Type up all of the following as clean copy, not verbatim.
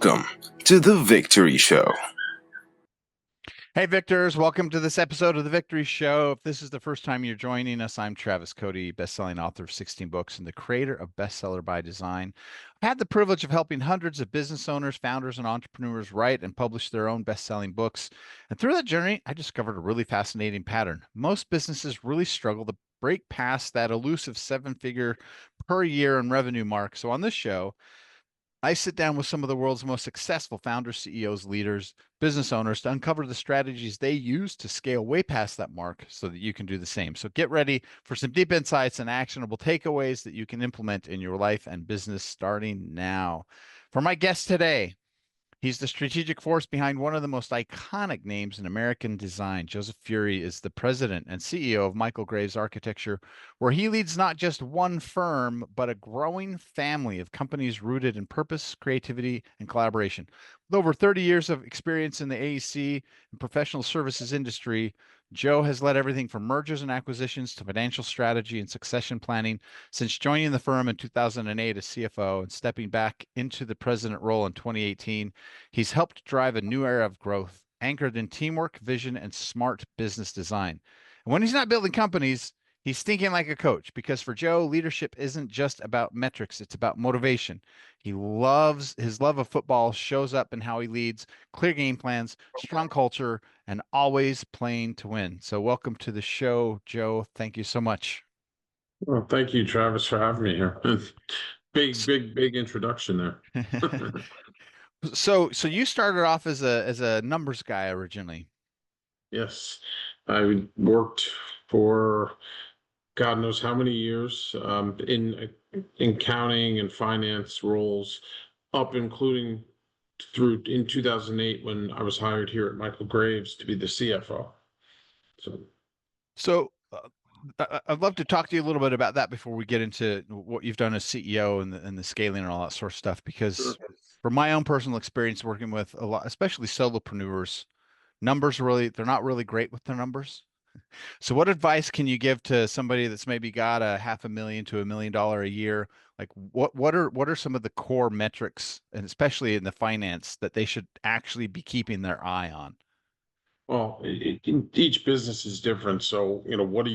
Welcome to The Victory Show. Hey, Victors, welcome to this episode of The Victory Show. If this is the first time you're joining us, I'm Travis Cody, best-selling author of 16 books and the creator of Bestseller by Design. I've had the privilege of helping hundreds of business owners, founders, and entrepreneurs write and publish their own best-selling books. And through that journey, I discovered a really fascinating pattern. Most businesses really struggle to break past that elusive seven-figure per year in revenue mark. So on this show, I sit down with some of the world's most successful founders, CEOs, leaders, business owners to uncover the strategies they use to scale way past that mark so that you can do the same. So get ready for some deep insights and actionable takeaways that you can implement in your life and business starting now. For my guest today, he's the strategic force behind one of the most iconic names in American design. Joseph Furey is the president and CEO of Michael Graves Architecture, where he leads not just one firm, but a growing family of companies rooted in purpose, creativity, and collaboration. With over 30 years of experience in the AEC and professional services industry, Joe has led everything from mergers and acquisitions to financial strategy and succession planning. Since joining the firm in 2008 as CFO and stepping back into the president role in 2018, he's helped drive a new era of growth anchored in teamwork, vision, and smart business design. And when he's not building companies, he's thinking like a coach because for Joe, leadership isn't just about metrics, it's about motivation. His love of football shows up in how he leads, clear game plans, strong culture, and always playing to win. So welcome to the show, Joe. Thank you so much. Well, thank you, Travis, for having me here. Big introduction there. So you started off as a numbers guy originally. Yes, I worked for God knows how many years in accounting and finance roles, up including through in 2008 when I was hired here at Michael Graves to be the CFO. I'd love to talk to you a little bit about that before we get into what you've done as CEO and the scaling and all that sort of stuff. Because from my own personal experience working with a lot, especially solopreneurs, numbers really, they're not really great with their numbers. So what advice can you give to somebody that's maybe got a $500,000 to $1 million a year? Like what are some of the core metrics, and especially in the finance, that they should actually be keeping their eye on? Well, each business is different. So, what are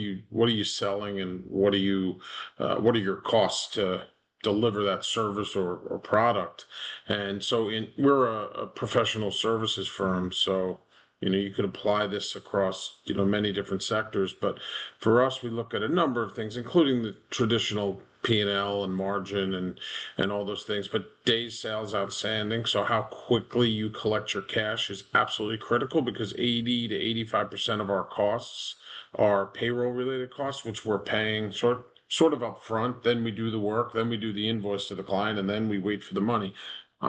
you selling, and what are your costs to deliver that service or product? And so, we're a professional services firm, so you could apply this across many different sectors. But for us, we look at a number of things, including the traditional P&L and margin and all those things. But days sales outstanding, so how quickly you collect your cash is absolutely critical because 80 to 85% of our costs are payroll related costs, which we're paying sort of up front. Then we do the work, then we do the invoice to the client, and then we wait for the money.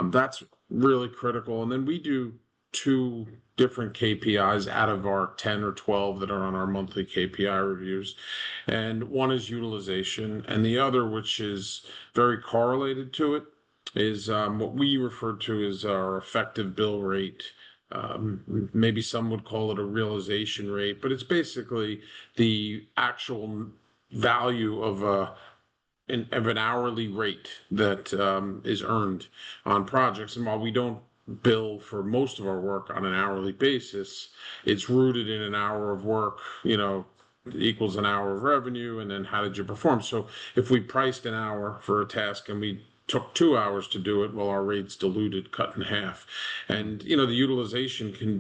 That's really critical. And then we do two different KPIs out of our 10 or 12 that are on our monthly KPI reviews. And one is utilization, and the other, which is very correlated to it, is what we refer to as our effective bill rate. Maybe some would call it a realization rate, but it's basically the actual value of an hourly rate that is earned on projects. And while we don't bill for most of our work on an hourly basis, it's rooted in an hour of work, equals an hour of revenue, and then how did you perform? So if we priced an hour for a task and we took 2 hours to do it, well, our rate's diluted, cut in half. And the utilization can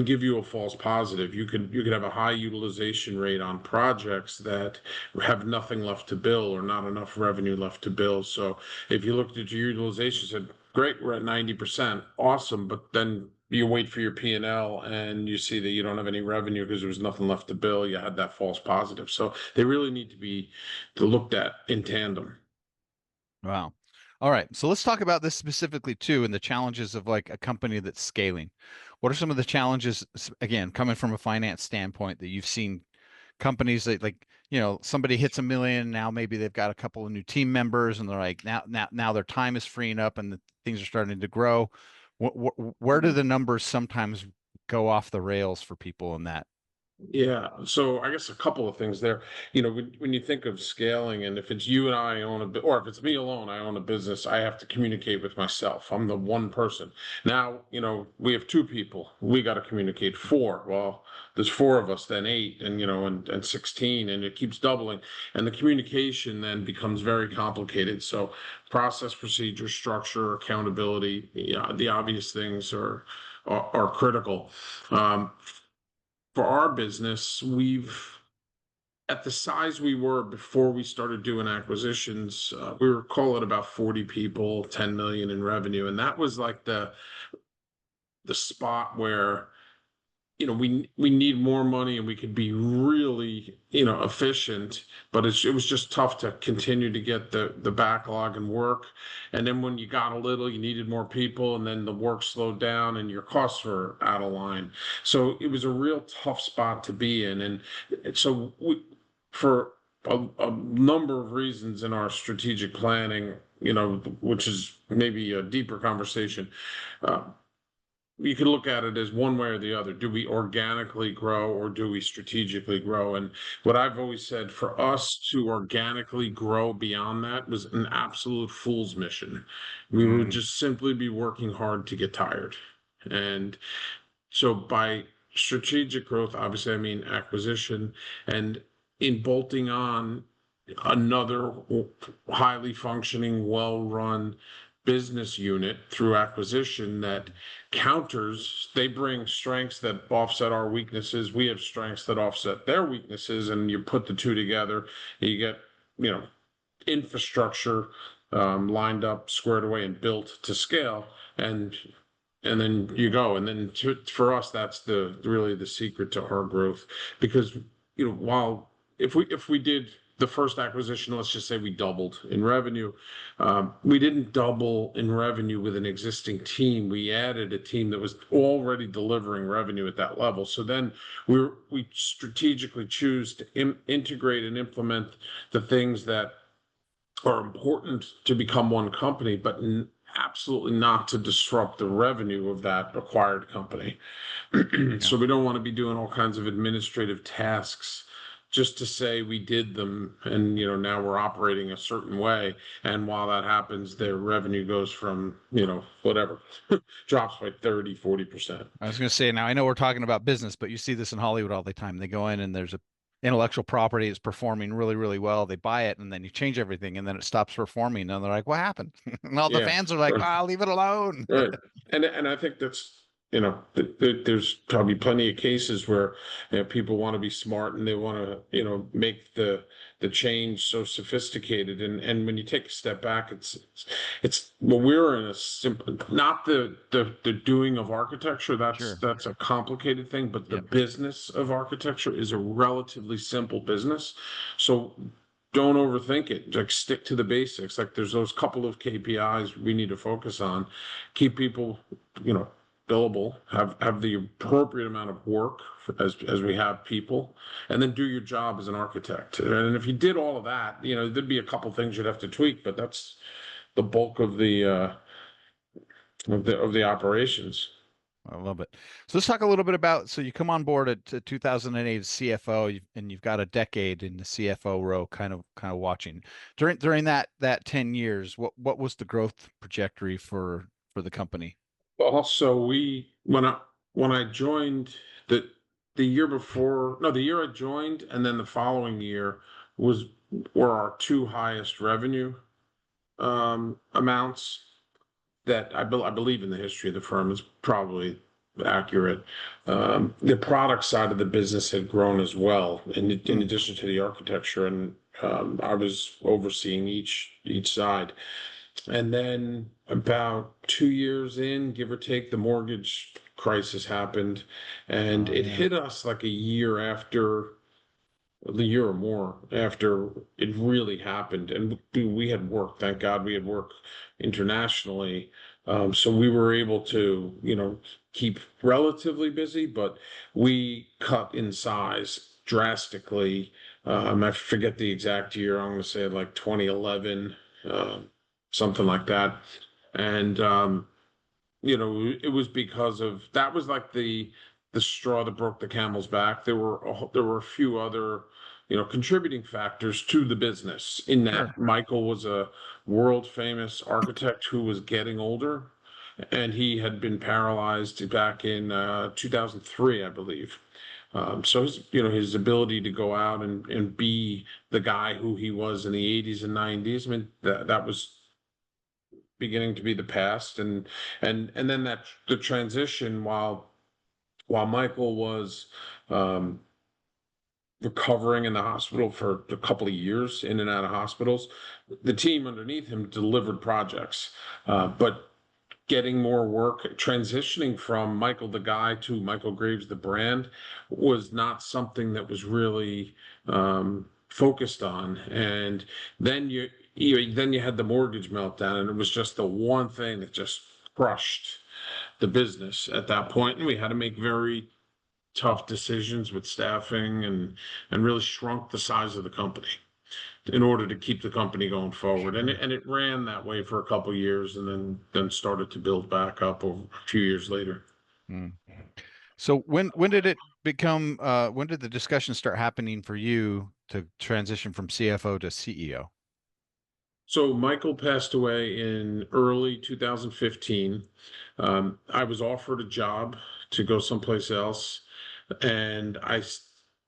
give you a false positive. You could have a high utilization rate on projects that have nothing left to bill or not enough revenue left to bill. So if you looked at your utilization, said, great, we're at 90%, awesome, but then you wait for your P&L and you see that you don't have any revenue because there was nothing left to bill. You had that false positive. So they really need to be looked at in tandem. Wow. All right. So let's talk about this specifically too, and the challenges of like a company that's scaling. What are some of the challenges, again, coming from a finance standpoint, that you've seen companies that, like, somebody hits 1 million, now maybe they've got a couple of new team members and they're like, now their time is freeing up and things are starting to grow. Where do the numbers sometimes go off the rails for people in that? Yeah, so I guess a couple of things there. When you think of scaling, and if it's you and I own or if it's me alone, I own a business, I have to communicate with myself. I'm the one person. Now, we have two people. We got to communicate four. Well, there's four of us, then eight, and 16, and it keeps doubling. And the communication then becomes very complicated. So process, procedure, structure, accountability, the obvious things are critical. Um, for our business, at the size we were before we started doing acquisitions, we were calling about 40 people, 10 million in revenue. And that was like the spot where, we need more money and we could be really, efficient, but it was just tough to continue to get the backlog and work. And then when you got a little, you needed more people, and then the work slowed down and your costs were out of line. So it was a real tough spot to be in. And so for a number of reasons in our strategic planning, which is maybe a deeper conversation, uh, you can look at it as one way or the other. Do we organically grow or do we strategically grow? And what I've always said, for us to organically grow beyond that was an absolute fool's mission. We would Mm, just simply be working hard to get tired. And so by strategic growth, obviously I mean acquisition, and in bolting on another highly functioning, well-run business unit through acquisition that counters. They bring strengths that offset our weaknesses. We have strengths that offset their weaknesses, and you put the two together, you get, you know, infrastructure lined up, squared away, and built to scale. And then you go. And then for us, that's really the secret to our growth. Because, while if we did the first acquisition, let's just say we doubled in revenue, we didn't double in revenue with an existing team. We added a team that was already delivering revenue at that level. So then we strategically choose to integrate and implement the things that are important to become one company, but absolutely not to disrupt the revenue of that acquired company. yeah. So we don't want to be doing all kinds of administrative tasks just to say we did them, and now we're operating a certain way. And while that happens, their revenue goes from whatever drops by 30-40%. I was going to say, now I know we're talking about business, but you see this in Hollywood all the time. They go in and there's a intellectual property is performing really, really well. They buy it and then you change everything and then it stops performing. And they're like, what happened? And all the Yeah. fans are like, ah, leave it alone. Right. And I think that's, there's probably plenty of cases where people want to be smart and they want to, make the change so sophisticated. And when you take a step back, well, we're in a simple, not the doing of architecture. That's Sure. that's a complicated thing, but the Yep. business of architecture is a relatively simple business. So don't overthink it. Like, stick to the basics. Like, there's those couple of KPIs we need to focus on. Keep people, billable. Have the appropriate amount of work as we have people, and then do your job as an architect. And if you did all of that, there'd be a couple things you'd have to tweak, but that's the bulk of the operations. I love it. So let's talk a little bit about, so you come on board at 2008 as CFO, and you've got a decade in the CFO role, kind of watching during that 10 years. What was the growth trajectory for the company? Also, when I joined the year before, no, the year I joined, and then the following year was were our two highest revenue amounts that I believe in the history of the firm is probably accurate. The product side of the business had grown as well, in Hmm. addition to the architecture, and I was overseeing each side. And then about 2 years in, give or take, the mortgage crisis happened, and Oh it yeah. hit us like a year after, the year or more after it really happened. And we had work, thank God we had work internationally. So we were able to, keep relatively busy, but we cut in size drastically. I forget the exact year. I'm going to say like 2011, something like that. And, it was because of that was like the straw that broke the camel's back. There were a few other, contributing factors to the business. In that, Sure. Michael was a world famous architect who was getting older, and he had been paralyzed back in 2003, I believe. So his ability to go out and be the guy who he was in the 80s and 90s, I mean, that was beginning to be the past. And then the transition, while Michael was recovering in the hospital for a couple of years, in and out of hospitals, the team underneath him delivered projects. But getting more work, transitioning from Michael the guy to Michael Graves the brand, was not something that was really focused on. And then you had the mortgage meltdown, and it was just the one thing that just crushed the business at that point. And we had to make very tough decisions with staffing, and really shrunk the size of the company in order to keep the company going forward. And it ran that way for a couple of years, and then started to build back up over a few years later. Mm. So when did it become when did the discussion start happening for you to transition from CFO to CEO? So Michael passed away in early 2015. I was offered a job to go someplace else, and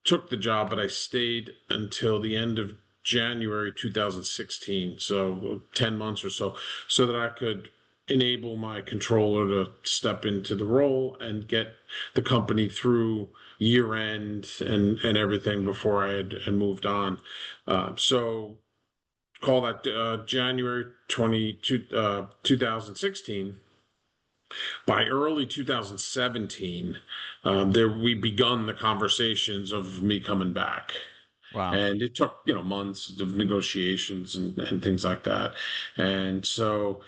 took the job, but I stayed until the end of January 2016, so 10 months or so that I could enable my controller to step into the role and get the company through year end and everything before I had moved on. So call that January 2016. By early 2017, we begun the conversations of me coming back. Wow. And it took, months of negotiations and things like that. And so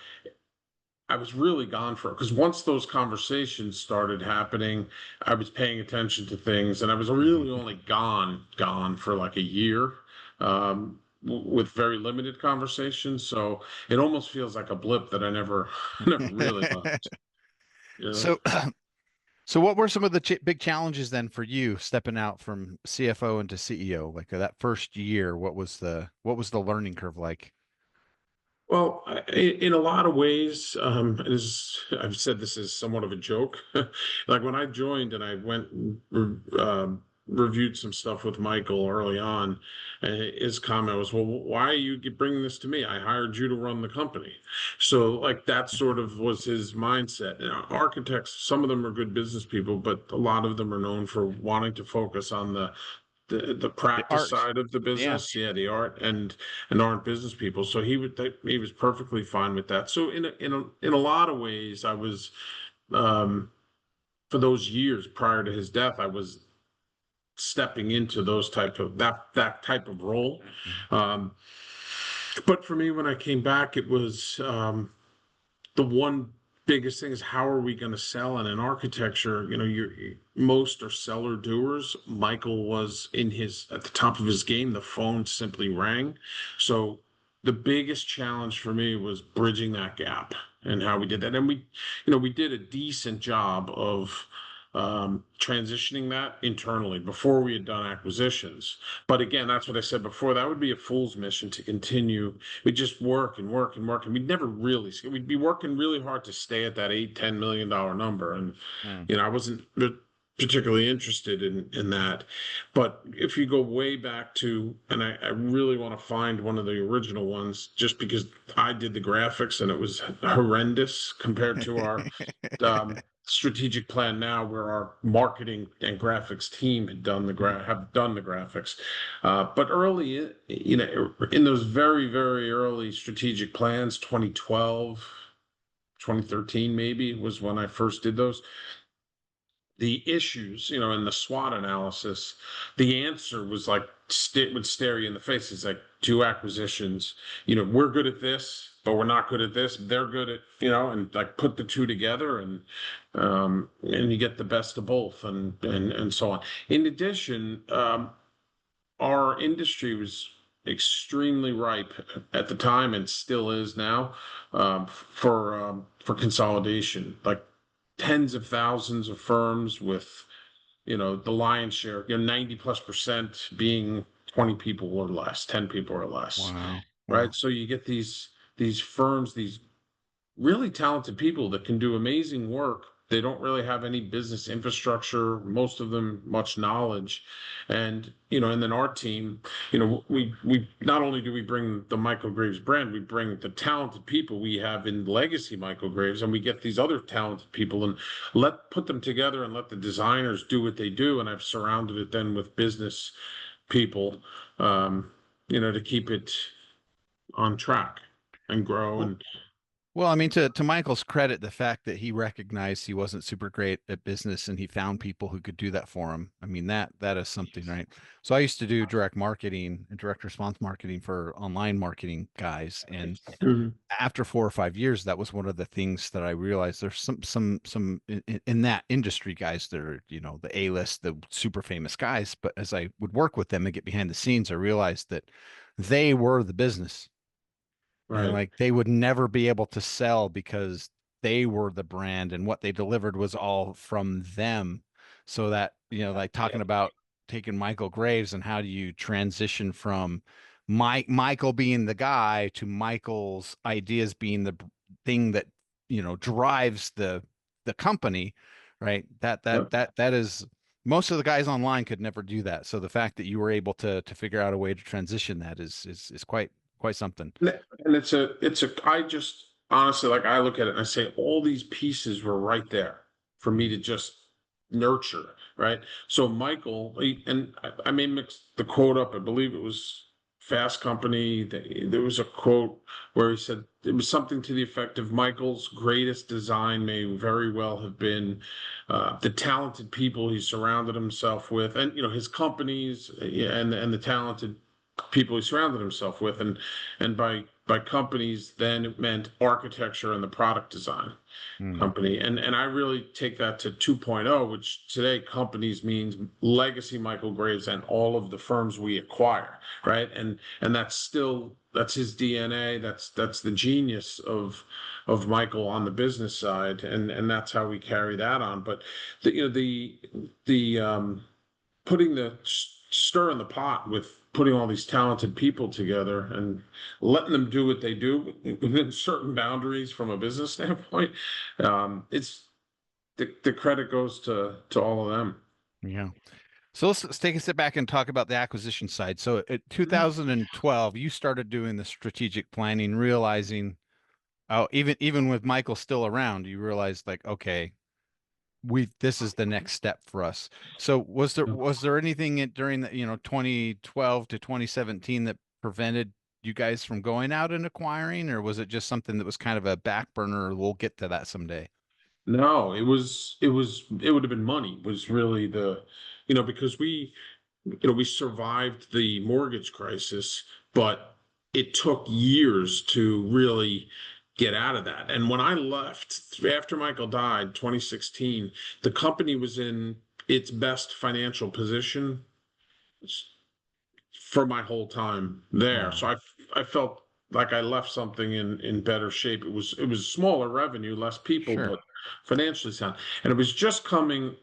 I was really gone because once those conversations started happening, I was paying attention to things, and I was really only gone for like a year, with very limited conversations. So it almost feels like a blip that I never, never really left. Yeah. So so what were some of the big challenges then for you stepping out from CFO into CEO? Like that first year, what was the learning curve like? Well, in a lot of ways, I've said this is somewhat of a joke. Like when I joined and I went and reviewed some stuff with Michael early on, his comment was, "Well, why are you bringing this to me? I hired you to run the company." So, like that sort of was his mindset. And architects, some of them are good business people, but a lot of them are known for wanting to focus on the The practice art. side of the Yeah. business, yeah, the art, and aren't business people. So he was perfectly fine with that. So in a lot of ways, I was, for those years prior to his death, I was stepping into that type of role. Mhm. Um, but for me, when I came back, it was, the one biggest thing is, how are we going to sell? And in architecture, most are seller doers. Michael was at the top of his game. The phone simply rang. So the biggest challenge for me was bridging that gap and how we did that. And we did a decent job of transitioning that internally before we had done acquisitions. But again, that's what I said before. That would be a fool's mission to continue. We just work and work and work, and we'd be working really hard to stay at that $8-10 million number. And Mm. I wasn't particularly interested in that. But if you go way back to, and I really want to find one of the original ones, just because I did the graphics and it was horrendous compared to our strategic plan now, where our marketing and graphics team have done the graphics. But early, in those very, very early strategic plans, 2012, 2013 maybe was when I first did those. The issues, in the SWOT analysis, the answer was like, would stare you in the face. It's like, two acquisitions, we're good at this, but we're not good at this. They're good at, and like put the two together, and you get the best of both, and so on. In addition, our industry was extremely ripe at the time, and still is now, for consolidation. Like tens of thousands of firms with the lion's share, 90+% being 20 people or less, 10 people or less, Wow. right? So you get these firms, these really talented people that can do amazing work. They don't really have any business infrastructure, most of them much knowledge. And then our team, we not only do we bring the Michael Graves brand, we bring the talented people we have in legacy Michael Graves, and we get these other talented people and put them together and let the designers do what they do. And I've surrounded it then with business people, to keep it on track and grow. Well, And well, I mean, to Michael's credit, the fact that he recognized he wasn't super great at business and he found people who could do that for him. I mean, that is something, right? So I used to do direct marketing and direct response marketing for online marketing guys, and Mhm. after 4 or 5 years, that was one of the things that I realized. There's some in that industry guys that are, the A-list, the super famous guys. But as I would work with them and get behind the scenes, I realized that they were the business. And Right. like they would never be able to sell because they were the brand and what they delivered was all from them. So that, like talking about taking Michael Graves and how do you transition from Michael being the guy to Michael's ideas being the thing that, drives the company, right? Yep. That is most of the guys online could never do that. So the fact that you were able to figure out a way to transition that is quite something. And I just honestly, like, I look at it and I say, all these pieces were right there for me to just nurture, right? So Michael, and I may mix the quote up. I believe it was Fast Company. There was a quote where he said it was something to the effect of Michael's greatest design may very well have been the talented people he surrounded himself with, and his companies, and the talented people he surrounded himself with. And by companies, then it meant architecture and the product design Hmm. company. And I really take that to 2.0, which today companies means legacy Michael Graves and all of the firms we acquire, right? And that's his DNA. That's the genius of Michael on the business side, and that's how we carry that on. But the putting the stir in the pot with putting all these talented people together and letting them do what they do within certain boundaries from a business standpoint. It's the credit goes to all of them. Yeah. So let's take a step back and talk about the acquisition side. So in 2012, you started doing the strategic planning, realizing, oh, even with Michael still around, you realized like, okay, this is the next step for us. So was there anything during the 2012 to 2017 that prevented you guys from going out and acquiring, or was it just something that was kind of a back burner? We'll get to that someday. No, it would have been money was really because we survived the mortgage crisis, but it took years to really get out of that. And when I left after Michael died, 2016, the company was in its best financial position for my whole time there. Wow. So I felt like I left something in better shape. It was smaller revenue, less people, Sure. but financially sound. And it was just coming,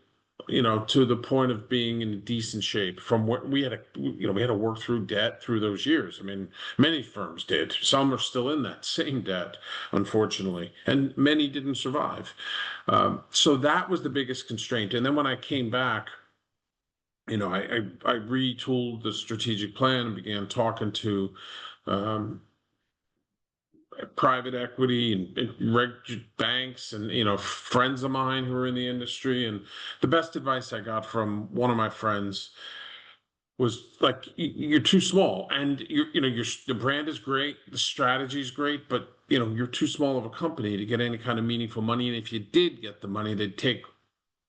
to the point of being in decent shape from what we had to work through debt through those years. I mean, many firms did. Some are still in that same debt, unfortunately, and many didn't survive. So that was the biggest constraint. And then when I came back, I retooled the strategic plan and began talking to um, private equity and banks and friends of mine who are in the industry. And the best advice I got from one of my friends was like, you're too small, and the brand is great, the strategy is great, but you're too small of a company to get any kind of meaningful money. And if you did get the money, they'd take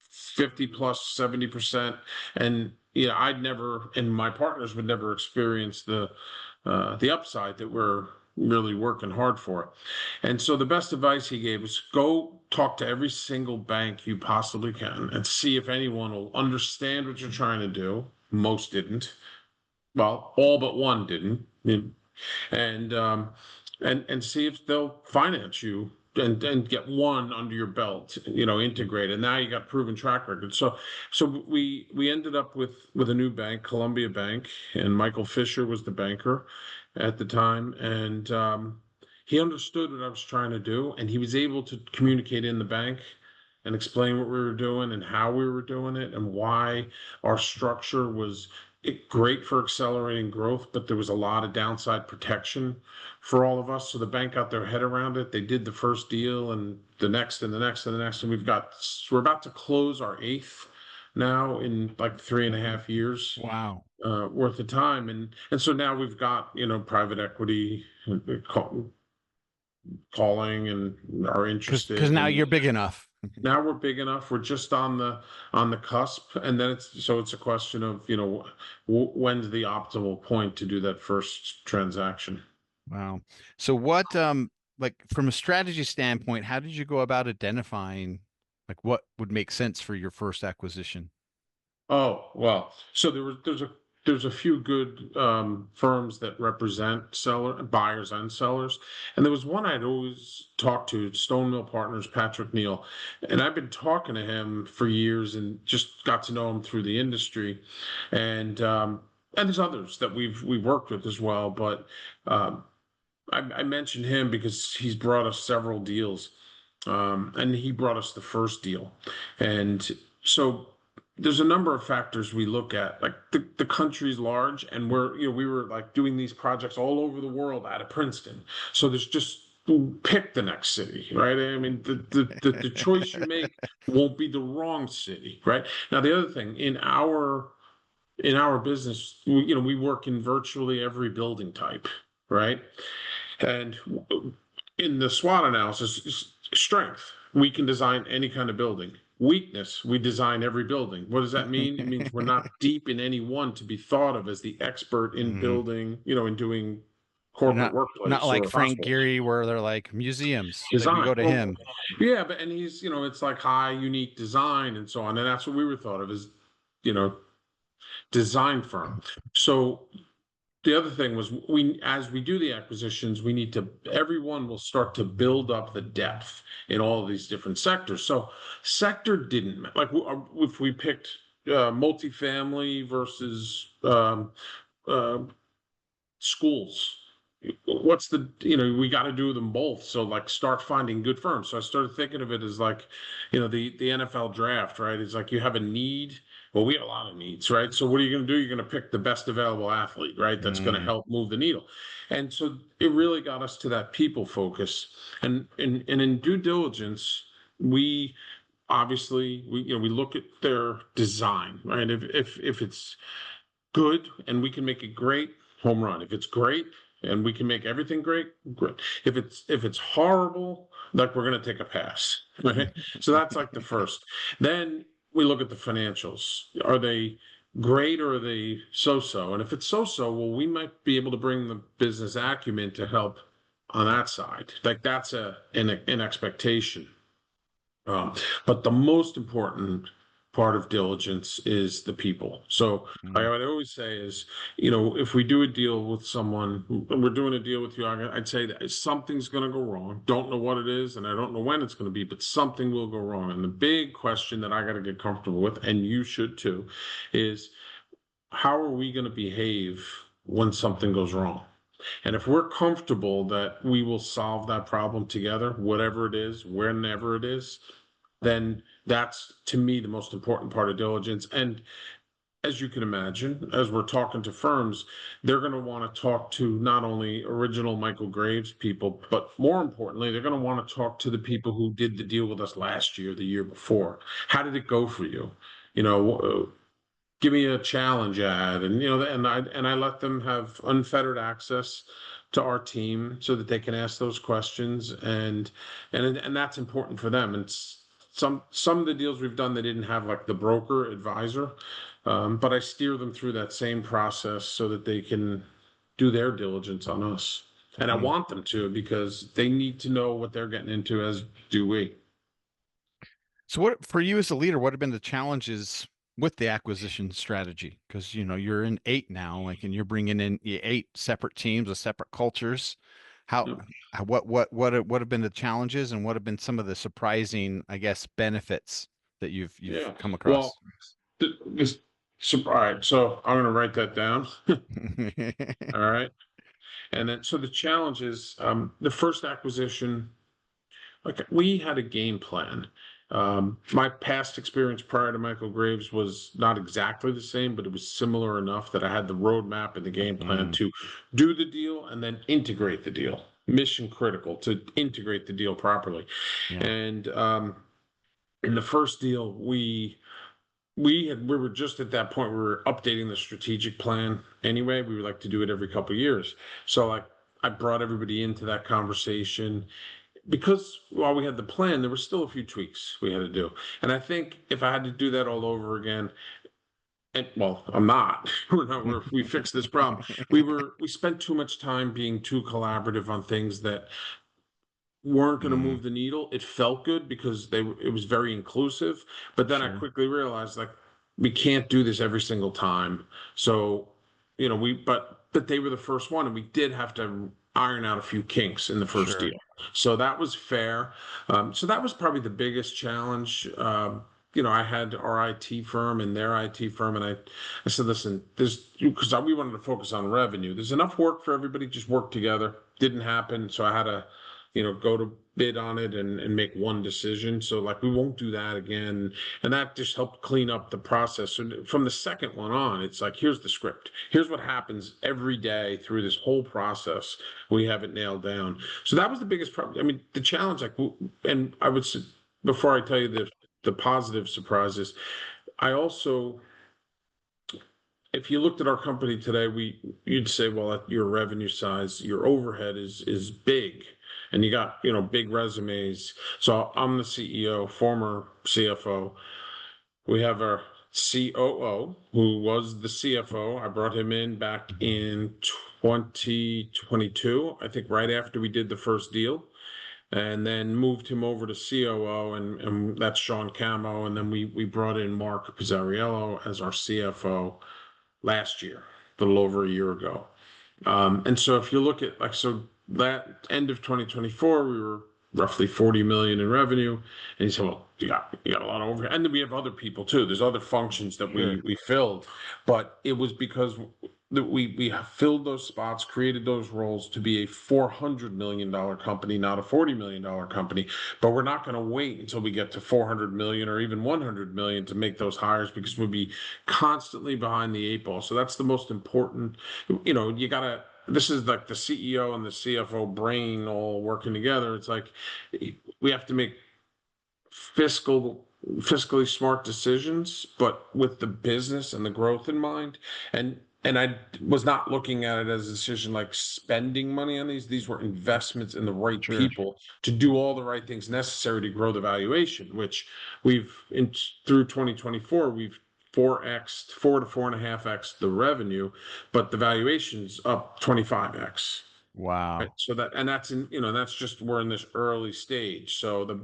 50 plus 70%. And I'd never, and my partners would never experience the upside that we're really working hard for. And so the best advice he gave was, go talk to every single bank you possibly can and see if anyone will understand what you're trying to do. Most didn't. Well, all but one didn't. And see if they'll finance you and get one under your belt, integrated. Now you got proven track record. So we ended up with a new bank, Columbia Bank, and Michael Fisher was the banker at the time, and he understood what I was trying to do, and he was able to communicate in the bank and explain what we were doing and how we were doing it and why our structure was great for accelerating growth, but there was a lot of downside protection for all of us. So the bank got their head around it. They did the first deal and the next and the next and the next. And we're about to close our eighth now in like 3.5 years. Wow. Worth of time. And so now we've got, private equity calling and are interested. Because now you're big enough. Now we're big enough. We're just on the cusp, and then it's a question of when's the optimal point to do that first transaction. Wow. So what like from a strategy standpoint, how did you go about identifying like what would make sense for your first acquisition? Oh, well, so there's a few good firms that represent buyers and sellers, and there was one I'd always talked to, Stone Mill Partners, Patrick Neal, and I've been talking to him for years and just got to know him through the industry, and there's others that we've worked with as well, but I mentioned him because he's brought us several deals, and he brought us the first deal, and so there's a number of factors we look at. Like the country's large, and we were like doing these projects all over the world out of Princeton. So there's just pick the next city, right? I mean, the choice you make won't be the wrong city, right? Now the other thing in our business, we work in virtually every building type, right? And in the SWOT analysis, strength, we can design any kind of building. Weakness, we design every building. What does that mean? It means we're not deep in any one to be thought of as the expert in building, in doing corporate workplace. Not like or Frank hospital. Gehry, where they're like museums. Design. Like we go to him. Yeah, but and he's, it's like high unique design and so on. And that's what we were thought of as, design firm. So the other thing was as we do the acquisitions, everyone will start to build up the depth in all of these different sectors. So sector didn't like if we picked multifamily versus schools. What's we got to do them both. So like start finding good firms. So I started thinking of it as like, the NFL draft, right? It's like you have a need. Well, we have a lot of needs, right? So what are you going to do? You're going to pick the best available athlete, right? That's going to help move the needle. And so it really got us to that people focus. And in due diligence, we obviously we look at their design, right? If it's good and we can make it great, home run. If it's great and we can make everything great, great. If it's horrible, like we're going to take a pass, right? So that's like the first. Then we look at the financials. Are they great or are they so-so? And if it's so-so, well, we might be able to bring the business acumen to help on that side. Like that's an expectation. But the most important part of diligence is the people. So what I always say is, if we do a deal with someone, we're doing a deal with you, I'd say that something's going to go wrong. Don't know what it is, and I don't know when it's going to be, but something will go wrong. And the big question that I got to get comfortable with, and you should too, is how are we going to behave when something goes wrong? And if we're comfortable that we will solve that problem together, whatever it is, whenever it is, then that's to me the most important part of diligence. And as you can imagine, as we're talking to firms, they're going to want to talk to not only original Michael Graves people, but more importantly, they're going to want to talk to the people who did the deal with us last year, the year before. How did it go for you? Give me a challenge ad, and I let them have unfettered access to our team so that they can ask those questions, and that's important for them. And some of the deals we've done, they didn't have like the broker advisor, but I steer them through that same process so that they can do their diligence on us. And I want them to, because they need to know what they're getting into, as do we. So what for you as a leader, what have been the challenges with the acquisition strategy? Because you're in 8 now, like, and you're bringing in 8 separate teams with separate cultures. How, what have been the challenges, and what have been some of the surprising, I guess, benefits that you've Yeah. come Well, across? this, so, all right. So I'm going to write that down. All right. And then, so the challenge is, the first acquisition, like we had a game plan. My past experience prior to Michael Graves was not exactly the same, but it was similar enough that I had the roadmap and the game plan Mm, to do the deal and then integrate the deal. Mission critical to integrate the deal properly. yeah, And in the first deal, we were just at that point we were updating the strategic plan anyway. We would like to do it every couple of years. So I brought everybody into that conversation because while we had the plan, there were still a few tweaks we had to do. And I think if I had to do that all over again, and well, I'm not. We fixed this problem. We spent too much time being too collaborative on things that weren't going to mm, move the needle. It felt good because it was very inclusive, but then I sure, quickly realized like we can't do this every single time. So, but they were the first one, and we did have to iron out a few kinks in the first sure, deal. So that was fair. So that was probably the biggest challenge. I had our IT firm and their IT firm, and I said, listen, this because we wanted to focus on revenue. There's enough work for everybody, just work together. Didn't happen, so I had to go to bid on it and make one decision. So like we won't do that again. And that just helped clean up the process. So from the second one on, it's like, here's the script. Here's what happens every day through this whole process. We have it nailed down. So that was the biggest problem. I mean, the challenge, and I would say, before I tell you the positive surprises, I also, if you looked at our company today, you'd say, well, at your revenue size, your overhead is big, and you got big resumes. So I'm the CEO, former CFO. We have our COO, who was the CFO. I brought him in back in 2022, I think, right after we did the first deal, and then moved him over to COO, and that's Sean Camo, and then we brought in Mark Pizzariello as our CFO last year, a little over a year ago. And so if you look at that end of 2024, we were roughly 40 million in revenue. And you say, well, you got a lot of overhead. And then we have other people too. There's other functions that sure, we filled, but it was because that we have filled those spots, created those roles to be a $400 million company, not a $40 million company. But we're not going to wait until we get to 400 million or even 100 million to make those hires, because we'll be constantly behind the eight ball. So that's the most important. You gotta. This is like the CEO and the CFO brain all working together. It's like we have to make fiscally smart decisions, but with the business and the growth in mind. And I was not looking at it as a decision like spending money on these. These were investments in the right sure. people to do all the right things necessary to grow the valuation, which through 2024, we've 4x, 4 to 4.5x the revenue, but the valuation's up 25x. Right. Wow. So that's just, we're in this early stage. So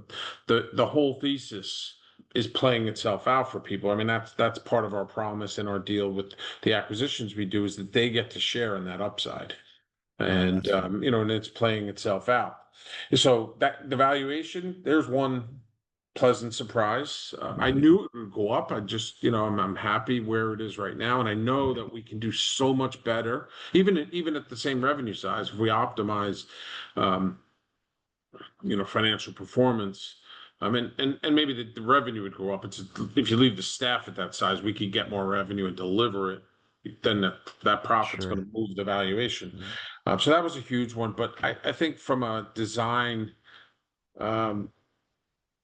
the whole thesis is playing itself out for people. I mean, that's part of our promise in our deal with the acquisitions we do, is that they get to share in that upside. Oh, And that's and it's playing itself out. So that the valuation, there's one pleasant surprise. I knew it would go up. I just, I'm happy where it is right now, and I know that we can do so much better, even at the same revenue size, if we optimize, um, financial performance. And maybe the revenue would go up. If you leave the staff at that size, we could get more revenue and deliver it. Then that profit's going sure. to move the valuation. Mm, So that was a huge one. But I think from a design, um,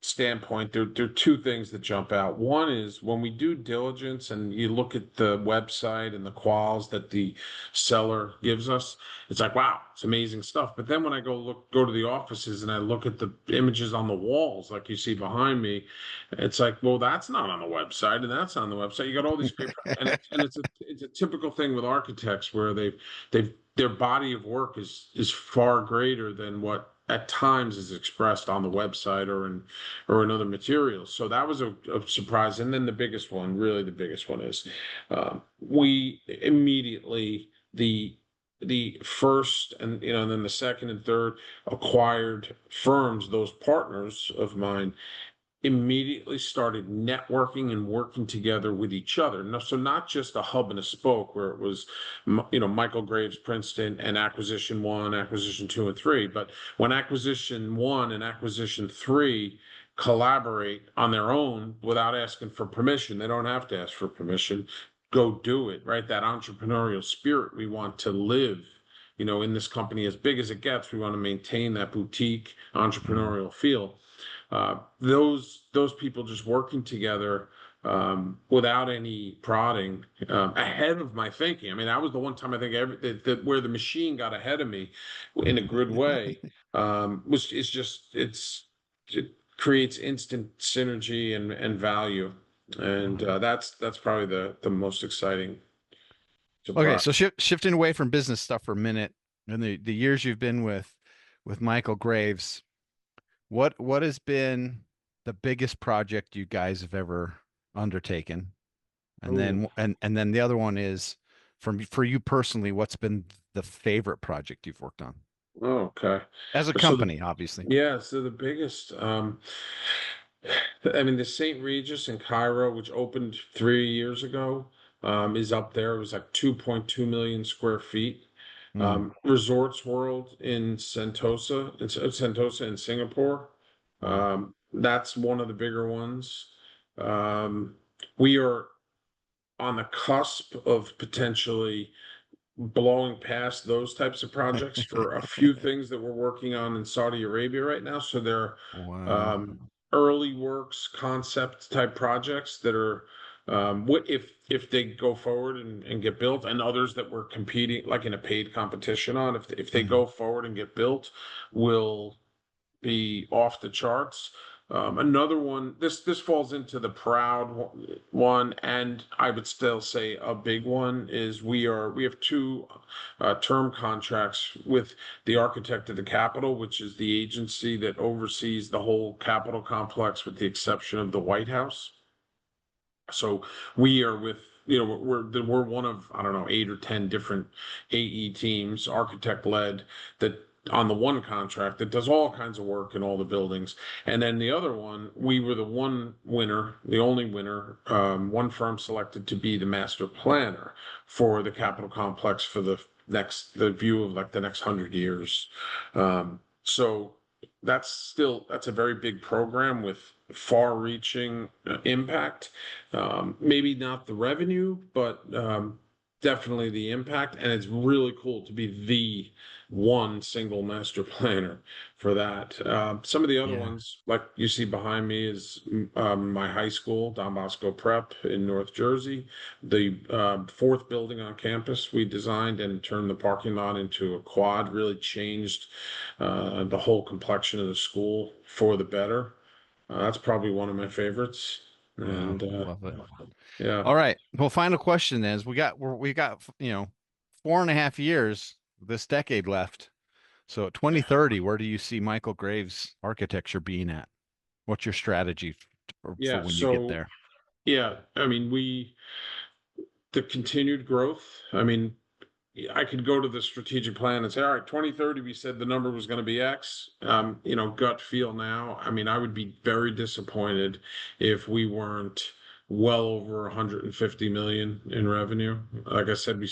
standpoint, there are two things that jump out. One is when we do diligence and you look at the website and the quals that the seller gives us, it's like, wow, it's amazing stuff. But then when I go to the offices and I look at the images on the walls, like you see behind me, it's like, well, that's not on the website and that's on the website. You got all these paper, and it's a typical thing with architects where their body of work is far greater than what at times is expressed on the website or in other materials. So that was a surprise. And then the biggest one, really the biggest one, is we immediately, the first and and then the second and third acquired firms, those partners of mine immediately started networking and working together with each other. No, so not just a hub and a spoke where it was, Michael Graves, Princeton, and acquisition one, acquisition two, and three. But when acquisition one and acquisition three collaborate on their own without asking for permission, they don't have to ask for permission. Go do it, right? That entrepreneurial spirit we want to live. In this company, as big as it gets, we want to maintain that boutique entrepreneurial feel. Those people just working together without any prodding, ahead of my thinking. I mean, that was the one time I think where the machine got ahead of me in a good way. It creates instant synergy and value, and that's probably the most exciting Okay, surprise. so shifting away from business stuff for a minute, and the years you've been with Michael Graves, what has been the biggest project you guys have ever undertaken? And Ooh, then the other one is for you personally, what's been the favorite project you've worked on okay. as a So the company, obviously? Yeah, so the biggest, I mean, the St. Regis in Cairo, which opened 3 years ago, is up there. It was like 2.2 million square feet. Mm, Resorts World in Sentosa in Singapore. wow. That's one of the bigger ones. Um, we are on the cusp of potentially blowing past those types of projects for a few things that we're working on in Saudi Arabia right now. So they're Wow. um, early works concept type projects that are if they go forward and get built, and others that we're competing like in a paid competition on. If they Mm. go forward and get built, will be off the charts. Another one, this falls into the proud one, and I would still say a big one is we have two term contracts with the architect of the Capitol, which is the agency that oversees the whole Capitol complex, with the exception of the White House. So we are with, we're one of, I don't know, 8 or 10 different AE teams, architect led, that on the one contract that does all kinds of work in all the buildings. And then the other one, we were the one winner, the only winner, one firm selected to be the master planner for the Capitol complex for the view of like the next 100 years. So that's a very big program with far-reaching impact. Maybe not the revenue, but definitely the impact. And it's really cool to be the one single master planner for that. Some of the other Yeah. ones, like you see behind me, is my high school, Don Bosco Prep in North Jersey. The fourth building on campus we designed and turned the parking lot into a quad, really changed the whole complexion of the school for the better. That's probably one of my favorites. Wow. And Love it. yeah, All right. Well, final question is we got, 4.5 years this decade left. So at 2030, where do you see Michael Graves architecture being at? What's your strategy for yeah. when you get So there? yeah, I mean, the continued growth. I mean, I could go to the strategic plan and say, all right, 2030, we said the number was going to be X. Gut feel now. I mean, I would be very disappointed if we weren't well over 150 million in revenue. Like I said, we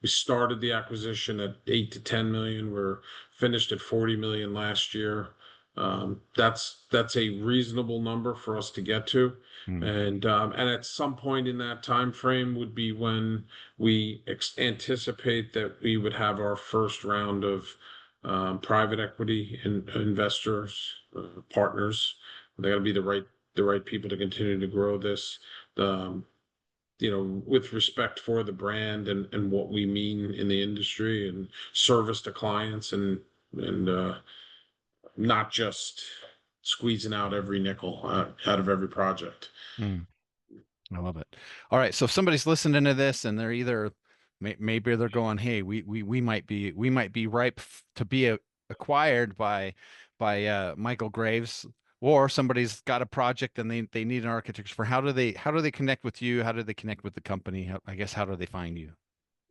started the acquisition at 8 to 10 million. We're finished at 40 million last year. That's a reasonable number for us to get to. Hmm. And at some point in that time frame would be when we anticipate that we would have our first round of private equity investors, partners. They got to be the right people to continue to grow this. Um, with respect for the brand and what we mean in the industry and service to clients and not just squeezing out every nickel out of every project. Hmm. I love it. All right. So if somebody's listening to this and they're either maybe they're going, hey, we might be ripe to be acquired by Michael Graves, or somebody's got a project and they need an architect for how do they connect with you? How do they connect with the company? I guess how do they find you?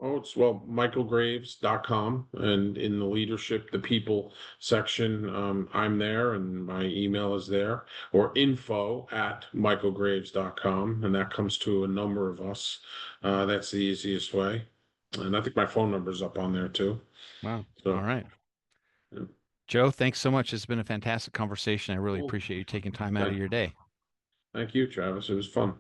Oh, it's michaelgraves.com, and in the leadership, the people section, I'm there and my email is there, or info@michaelgraves.com, and that comes to a number of us. That's the easiest way. And I think my phone number is up on there too. Wow. So, All right. yeah. Joe, thanks so much. It's been a fantastic conversation. I really Cool. appreciate you taking time out of Thank your day. thank you, Travis. It was fun.